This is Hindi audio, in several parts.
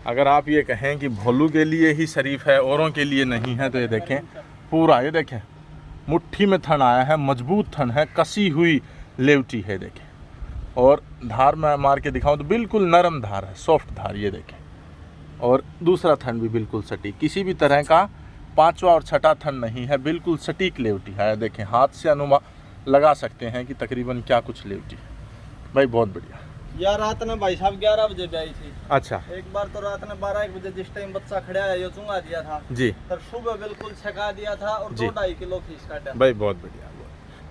अगर आप ये कहें कि भोलू के लिए ही शरीफ है, औरों के लिए नहीं है, तो ये देखें पूरा, ये देखें मुट्ठी में थन आया है, मजबूत थन है, कसी हुई लेवटी है देखें। और धार में मार के दिखाऊं तो बिल्कुल नरम धार है, सॉफ्ट धार, ये देखें। और दूसरा थन भी बिल्कुल सटीक, किसी भी तरह का पांचवा और छठा थन नहीं है, बिल्कुल सटीक लेवटी है। देखें हाथ से अनुमान लगा सकते हैं कि तकरीबन क्या कुछ लेवटी है भाई, बहुत बढ़िया। यार रात में भाई साहब 11 बजे भी आई थी। अच्छा, एक बार तो रात में 12-1 बजे जिस टाइम बच्चा खड़ा है ये चुंगा दिया था जी, तब सुबह बिल्कुल छका दिया था और जी। 2-2.5 किलो खींच काटा भाई बहुत बढ़िया।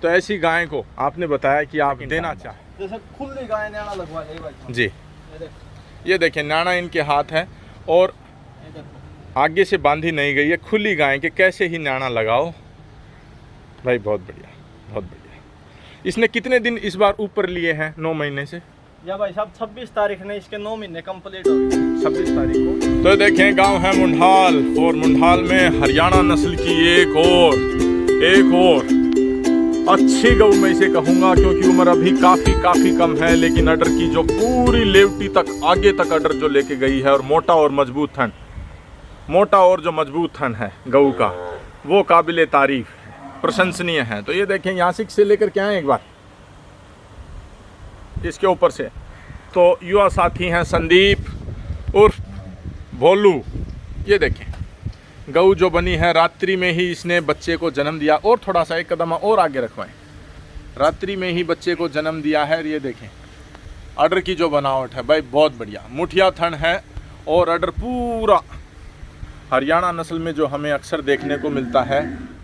तो ऐसी गाय को आपने बताया कि आप देना चाहें, जैसे खुली गाय न्याणा लगवा ले भाई साहब। जी। ये देखो, ये देखें नाना इनके हाथ है और ये देखो। आगे से बांधी नहीं गई है, खुली गाय के कैसे ही नाना लगाओ भाई, बहुत बढ़िया, बहुत बढ़िया। इसने कितने दिन इस बार ऊपर लिए हैं? 9 महीने से। या भाई साहब 26 तारीख ने इसके 9 महीने कंप्लीट हो गए। 26 तारीख को। तो देखें गांव है मुंडाल, और मुंडाल में हरियाणा नस्ल की एक और अच्छी गऊ मैं इसे कहूँगा, क्योंकि उम्र अभी काफ़ी कम है, लेकिन अडर की जो पूरी लेवटी तक आगे तक अडर जो लेके गई है, और मोटा और मजबूत थन, मोटा और जो मजबूत थन है गऊ का, वो काबिले तारीफ है, प्रशंसनीय है। तो ये देखें यहाँ से लेकर के आए एक बार इसके ऊपर से। तो युवा साथी हैं संदीप उर्फ भोलू। ये देखें गऊ जो बनी है, रात्रि में ही इसने बच्चे को जन्म दिया, और थोड़ा सा एक कदम और आगे रखवाएं, रात्रि में ही बच्चे को जन्म दिया है। ये देखें अडर की जो बनावट है भाई, बहुत बढ़िया, मुठिया थन है, और अडर पूरा हरियाणा नस्ल में जो हमें अक्सर देखने को मिलता है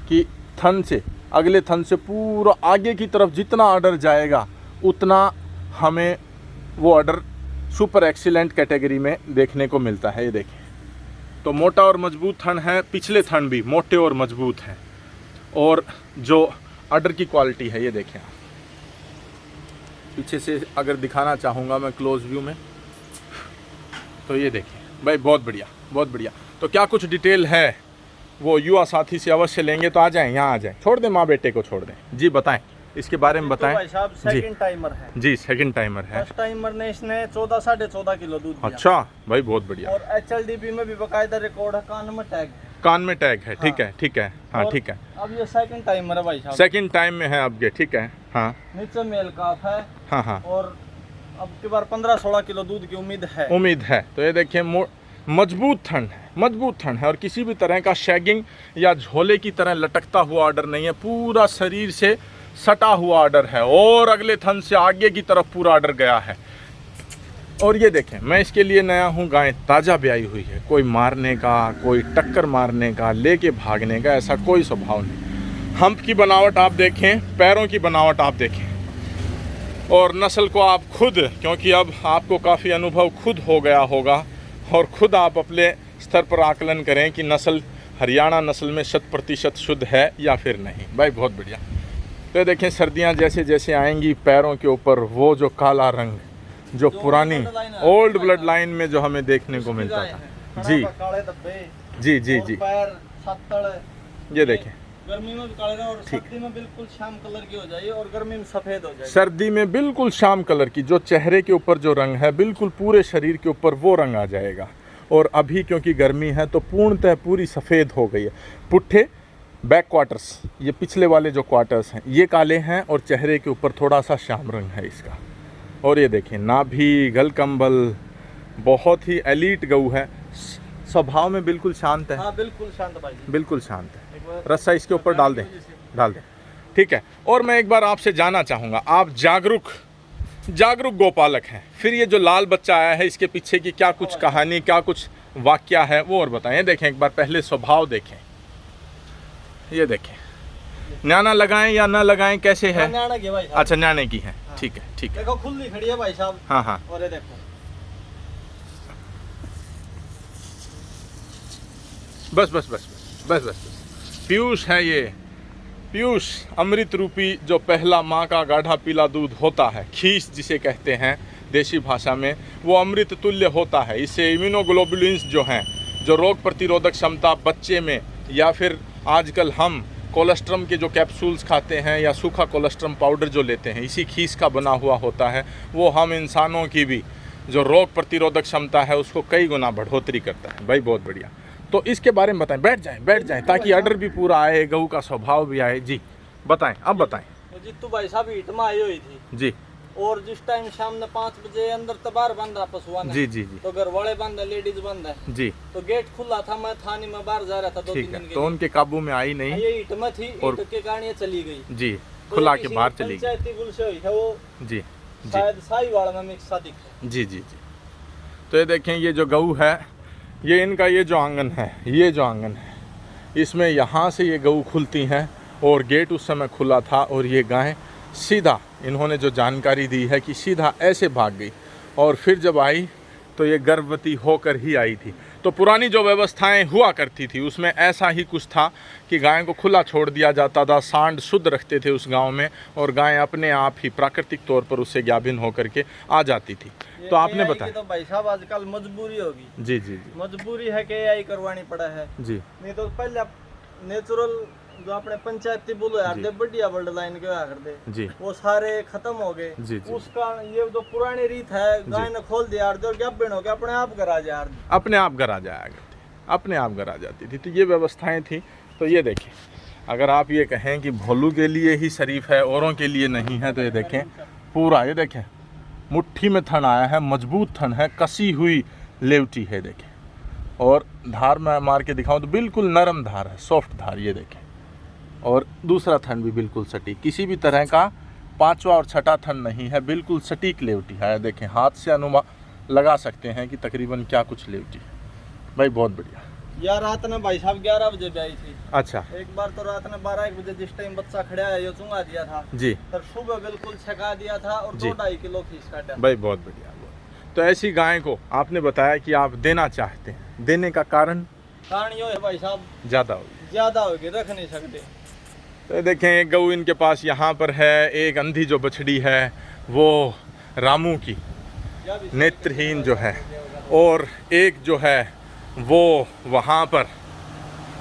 कि थन से, अगले थन से पूरा आगे की तरफ जितना अडर जाएगा उतना हमें वो अडर सुपर एक्सीलेंट कैटेगरी में देखने को मिलता है। ये देखें तो मोटा और मजबूत थन है, पिछले थन भी मोटे और मजबूत हैं, और जो अडर की क्वालिटी है ये देखें आप। पीछे से अगर दिखाना चाहूँगा मैं क्लोज व्यू में, तो ये देखें भाई, बहुत बढ़िया, बहुत बढ़िया। तो क्या कुछ डिटेल है वो युवा साथी से अवश्य लेंगे, तो आ जाएं, यहाँ आ जाएं, छोड़ दें माँ बेटे को, छोड़ दें जी। बताएं इसके बारे में, बताएं। तो भाई साहब सेकंड टाइमर है जी, सेकंड टाइमर है। फर्स्ट टाइमर ने इसने 14-14.5 किलो दूध दिया। अच्छा भाई, बहुत बढ़िया। और HLDB में भी बकायदा रिकॉर्ड है, कान में टैग, कान में टैग है, ठीक हाँ। है, ठीक है, हाँ और ठीक है। अब ये सेकंड टाइमर है भाई साहब, सेकंड टाइम में है अब ये, ठीक है, हाँ नीचे मेल काफ है, हाँ हाँ, और अब की बार 15-16 किलो दूध की उम्मीद है। उम्मीद है। तो ये देखिए मजबूत थन है, मजबूत थन है, और किसी भी तरह का शैगिंग या झोले की तरह लटकता हुआ ऑर्डर नहीं है, पूरा शरीर से सटा हुआ ऑर्डर है, और अगले थन से आगे की तरफ पूरा ऑर्डर गया है। और ये देखें मैं इसके लिए नया हूँ, गाय ताज़ा ब्याई हुई है, कोई मारने का, कोई टक्कर मारने का, लेके भागने का ऐसा कोई स्वभाव नहीं। हम्प की बनावट आप देखें, पैरों की बनावट आप देखें, और नस्ल को आप खुद, क्योंकि अब आपको काफ़ी अनुभव खुद हो गया होगा, और खुद आप अपने स्तर पर आकलन करें कि नस्ल हरियाणा नस्ल में 100% शुद्ध है या फिर नहीं। भाई बहुत बढ़िया। तो देखें सर्दियां जैसे जैसे आएंगी, पैरों के ऊपर वो जो काला रंग जो पुरानी ओल्ड ब्लड लाइन में जो हमें देखने को मिलता था, जी काले धब्बे, जी जी जी, पैर सत्तड़, ये देखें गर्मी में भी काले रहे और सर्दी में बिल्कुल शाम कलर की हो जाए, और गर्मी में सफेद हो जाए। सर्दी में बिल्कुल शाम कलर की, जो चेहरे के ऊपर जो रंग है बिल्कुल पूरे शरीर के ऊपर वो रंग आ जाएगा। और अभी क्योंकि गर्मी है तो पूर्णतः पूरी सफ़ेद हो गई है। पुट्ठे बैक क्वार्टर्स, ये पिछले वाले जो क्वार्टर्स हैं ये काले हैं, और चेहरे के ऊपर थोड़ा सा श्याम रंग है इसका। और ये देखें नाभि, गलकंबल, बहुत ही एलीट गऊ है, स्वभाव में बिल्कुल शांत है। हाँ बिल्कुल शांत भाई, बिल्कुल शांत है। रस्सा इसके ऊपर डाल दें, डाल दें, ठीक है। और मैं एक बार आपसे जानना चाहूँगा, आप जागरूक गोपालक हैं, फिर ये जो लाल बच्चा आया है इसके पीछे की क्या कुछ कहानी, क्या कुछ वाक्या है वो और बताएं। देखें एक बार पहले स्वभाव देखें, ये देखें, न्याना लगाएं या ना लगाएं, कैसे है? न्याना की भाई साहब। अच्छा न्याने की है, ठीक है, ठीक है। देखो खुली खड़ी है भाई साहब। हाँ हाँ, और ये देखो बस बस बस बस बस बस, पीयूष है ये, पीयूष अमृत रूपी जो पहला माँ का गाढ़ा पीला दूध होता है, खीस जिसे कहते हैं देसी भाषा में, वो अमृत तुल्य होता है। इससे इम्यूनोग्लोबुलिन्स जो हैं, जो रोग प्रतिरोधक क्षमता बच्चे में, या फिर आजकल हम कोलेस्ट्रम के जो कैप्सूल्स खाते हैं या सूखा कोलेस्ट्रम पाउडर जो लेते हैं, इसी खीस का बना हुआ होता है। वो हम इंसानों की भी जो रोग प्रतिरोधक क्षमता है उसको कई गुना बढ़ोतरी करता है। भाई बहुत बढ़िया। तो इसके बारे में बताएं, बैठ जाएं ताकि ऑर्डर भी पूरा आए, गऊ का स्वभाव भी आए। जी बताएं, अब बताएं। जित्तू भाई साहब ईट में आई हुई थी जी। और जिस टाइम शाम ने 5 बजे अंदर तबार बांधा पशुआ ने, जी जी जी। तो घर वाले बांधा, लेडीज बांधा जी। तो गेट खुला था, मैं थाने में बाहर जा रहा था 2-3 ठीक दिन है, के तो लिए। उनके काबू में आई नहीं, ये ईट में थी, और ईट के कारण ये चली गई। जी, तो खुला ये के किसी बाहर चली गई। पंचायती गुल से हुई है वो, जी जी शायद साहीवाल में मिक्स शादी है। जी जी जी। तो ये देखें, ये जो गऊ है, ये इनका ये जो आंगन है, ये जो आंगन है, इसमें यहाँ से ये गऊ खुलती हैं और गेट उस समय खुला था और ये गाय सीधा, इन्होंने जो जानकारी दी है कि सीधा ऐसे भाग गई और फिर जब आई तो ये गर्भवती होकर ही आई थी। तो पुरानी जो व्यवस्थाएं हुआ करती थी उसमें ऐसा ही कुछ था कि गाय को खुला छोड़ दिया जाता था, सांड शुद्ध रखते थे उस गांव में और गाय अपने आप ही प्राकृतिक तौर पर उससे ज्ञाभिन्न होकर के आ जाती थी। तो आपने AI बताया। की तो भाई साहब आजकल मजबूरी होगी, जी जी जी मजबूरी है कि AI करवानी पड़ा है। जी नहीं तो पहले नेचुरल जो अपने पंचायती बुल यार जी। दे बढ़िया वर्ल्ड लाइन के होया करते, जी वो सारे खत्म हो गए। जी जी। उसका ये जो पुरानी रीत है, गाय ने खोल दिया यार, जो गैबिन हो गया अपने आप घर आ जाए यार। अपने आप घर आ जाया करती, अपने आप घर आ जाती थी। तो ये व्यवस्थाएं थी। तो ये देखें, अगर आप ये कहें कि भोलू के लिए ही शरीफ है, औरों के लिए नहीं है, तो ये देखें पूरा, ये देखें मुट्ठी में थन आया है, मजबूत थन है, कसी हुई लेवटी है। देखें, और धार में मार के दिखाऊं तो बिल्कुल नरम धार है, सॉफ्ट धार। ये देखें, और दूसरा थन भी बिल्कुल सटीक, किसी भी तरह का 5वां और 6ठा थन नहीं है, बिल्कुल सटीक लेवटी है। देखें, हाथ से अनुमान लगा सकते हैं कि तकरीबन क्या कुछ लेवटी है। भाई बहुत बढ़िया। या रात ने भाई साहब 11 बजे भी आई थी। अच्छा एक बार तो रात ने 12-1 बजे जिस टाइम बच्चा खड़ा है ये चुंगा दिया था, जी फिर सुबह बिल्कुल छका दिया था और जी। 2-2.5 किलो खींच काटा। भाई बहुत बढ़िया। तो ऐसी गाय को आपने बताया कि आप देना चाहते हैं, देने का कारण कारण ये है भाई साहब ज़्यादा होगी। ज्यादा होगी, रख नहीं सकते। तो देखें, एक गऊ इनके पास यहाँ पर है, एक अंधी जो बछड़ी है वो रामू की या भी नेत्रहीन जो है, और एक जो है वो वहाँ पर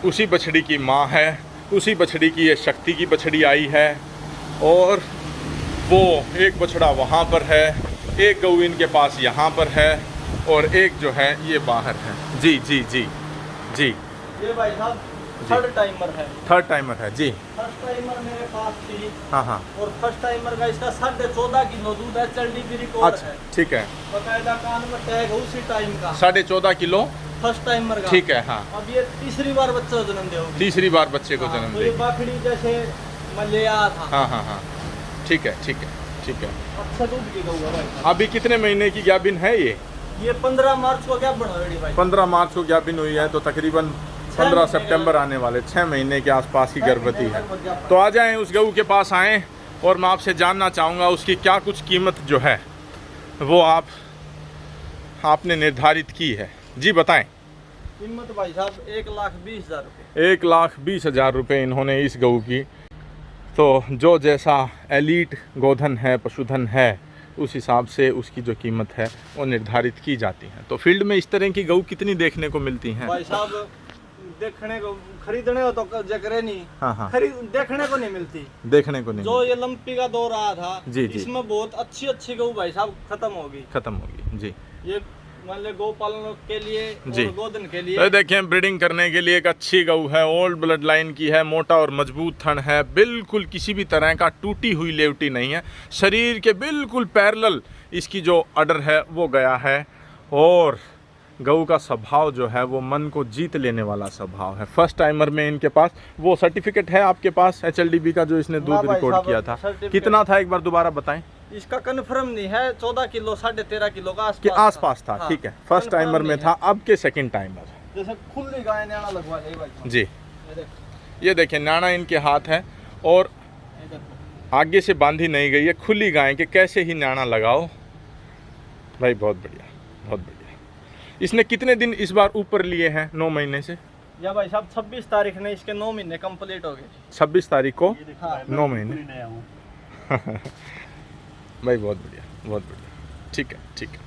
उसी बछड़ी की माँ है, उसी बछड़ी की ये शक्ति की बछड़ी आई है, और वो एक बछड़ा वहाँ पर है, एक गऊ इनके पास यहाँ पर है, और एक जो है ये बाहर है। जी जी जी जी। ये भाई साहब थर्ड टाइमर है। थर्ड टाइमर है जी। फर्स्ट टाइमर मेरे पास थी, हाँ हाँ। और फर्स्ट टाइमर का इसका 14.5 किलो दूध है, चलडी की रिकॉर्ड अच्छा है। ठीक है, बकायदा कान में टैग है उसी टाइम का, 14.5 किलो। फर्स्ट टाइमर का। ठीक है, हाँ। अब ये तीसरी बार बच्चा जन्म देगी। तीसरी बार बच्चे को जन्म तो ये देगी। बाखड़ी जैसे मलिया था। हाँ हाँ हाँ, ठीक है ठीक है ठीक है। अच्छा दूध की गऊ है भाई। अभी कितने महीने की गाभिन है ये? ये 15 मार्च को क्या बना रेडी भाई? 15 मार्च को गाभिन हुई है, तो तकरीबन 15 सितंबर आने वाले, 6 महीने के आसपास की गर्भवती है। तो आ जाएं, उस गऊ के पास आएं और मैं आपसे जानना चाहूँगा उसकी क्या कुछ कीमत जो है वो आपने निर्धारित की है। जी बताएं। कीमत भाई साहब 1,20,000 रुपये। 1,20,000 रुपये इन्होंने इस गऊ की। तो जो जैसा एलीट गोधन है, पशुधन है, उस हिसाब से उसकी जो कीमत है वो निर्धारित की जाती है। तो फील्ड में इस तरह की गऊ कितनी देखने को मिलती हैं? भाई साहब देखने को, खरीदने हो तो जगरे नहीं। हाँ हाँ, खरीद देखने को नहीं मिलती। देखने को नहीं जो ये लंपी का दौर आया था, जी, जी। इसमें बहुत अच्छी गऊ भाई साहब खत्म होगी। खत्म होगी जी। ये मान ले गौ पालन के लिए जी। और गोधन के तो लिए। देखें, ब्रीडिंग करने के लिए एक अच्छी गऊ है, ओल्ड ब्लड लाइन की है, मोटा और मजबूत थन है, बिल्कुल किसी भी तरह का टूटी हुई लेवटी नहीं है, शरीर के बिल्कुल पैरेलल इसकी जो अडर है वो गया है, और गऊ का स्वभाव जो है वो मन को जीत लेने वाला स्वभाव है। फर्स्ट टाइमर में इनके पास वो सर्टिफिकेट है आपके पास HLDB का, जो इसने हाँ दूध भाई रिकॉर्ड साहब, किया था? सर्टिफिकेट। कितना था एक बार दोबारा बताएं। इसका कन्फर्म नहीं है, 14 किलो 13.5 किलो का के आसपास था। हाँ, ठीक है, फर्स्ट confirm टाइमर में नहीं था, है। अब के सेकंड टाइमर। जैसे खुली गाय न्याणा लगवा ले भाई। जी, ये देखो, ये देखें, नाना इनके हाथ है और ये देखो। आगे से बांधी नहीं गई है, खुली गाय के कैसे ही नाना लगाओ। भाई बहुत बढ़िया, बहुत बढ़िया। इसने कितने दिन इस बार ऊपर लिए हैं 9 महीने से? या भाई साहब 26 तारीख ने इसके 9 महीने कंप्लीट हो गए। 26 तारीख को हाँ, 9 महीने। भाई बहुत बढ़िया, बहुत बढ़िया। ठीक है ठीक है।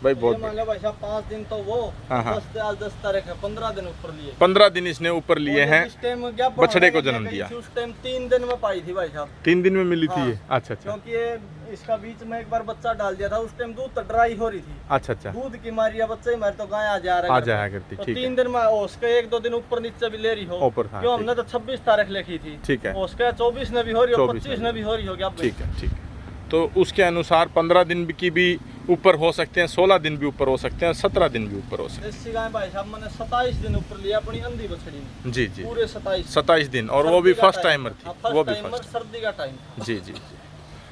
भाई ये बहुत मान लो भाई साहब 5 दिन तो वो, हाँ, हाँ। 10 10 तारीख है, 15 दिन ऊपर लिए। 15 दिन इसने ऊपर लिए हैं, इस टाइम क्या बछड़े को बढ़ाने जन्म गई दिया। थी, उस टाइम 3 दिन में पाई थी भाई साहब। 3 दिन में मिली थी हाँ। ये? अच्छा अच्छा क्योंकि ये इसका बीच में एक बार बच्चा डाल दिया था, उस टाइम दूध तो ड्राई हो रही थी, अच्छा अच्छा, दूध की मारी या बच्चे ही मारे तो गाय आ जा रहा आ है। जाया करती, तो ठीक 3 है। दिन में उसके 1 2 दिन ऊपर नीचे भी ले रही हो, ऊपर था, क्यों ठीक हमने तो 26 तारीख लिखी थी, ठीक है, उसके 24 ने भी हो रही हो, 24 25 ने भी हो रही होगी। अब ठीक है ठीक है। तो उसके अनुसार 15 दिन की भी ऊपर हो सकते हैं, 16 दिन भी ऊपर हो सकते हैं, 17 दिन भी ऊपर हो सकते देसी गाय भाई साहब मैंने 27 दिन ऊपर लिया अपनी अंधी बछड़ी में, हैं। जी जी, पूरे 27 27 दिन, और वो भी फर्स्ट टाइमर थी, वो भी फर्स्ट। सर्दी का टाइम। जी जी जी।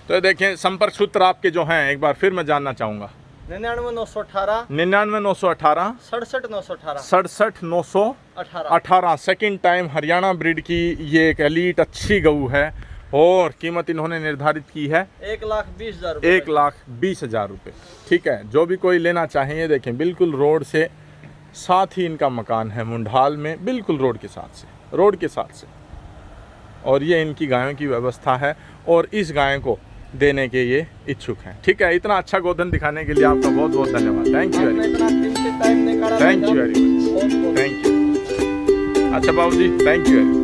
तो देखें, संपर्क सूत्र आपके जो हैं एक बार फिर मैं जानना चाहूँगा। 99 918 99 918 67 918 67 918। सेकेंड टाइम हरियाणा ब्रीड की ये एक एलीट अच्छी गऊ है, और कीमत इन्होंने निर्धारित की है 1,20,000 रुपये। 1,20,000 रुपये। ठीक है, जो भी कोई लेना चाहें, देखें बिल्कुल रोड से साथ ही इनका मकान है, मुंडाल में, बिल्कुल रोड के साथ से, रोड के साथ से। और ये इनकी गायों की व्यवस्था है, और इस गाय को देने के ये इच्छुक हैं। ठीक है, इतना अच्छा गोधन दिखाने के लिए आपका बहुत बहुत धन्यवाद। Thank you very much, thank you very much, thank you. अच्छा बाबू जी, थैंक यू वेरी मच।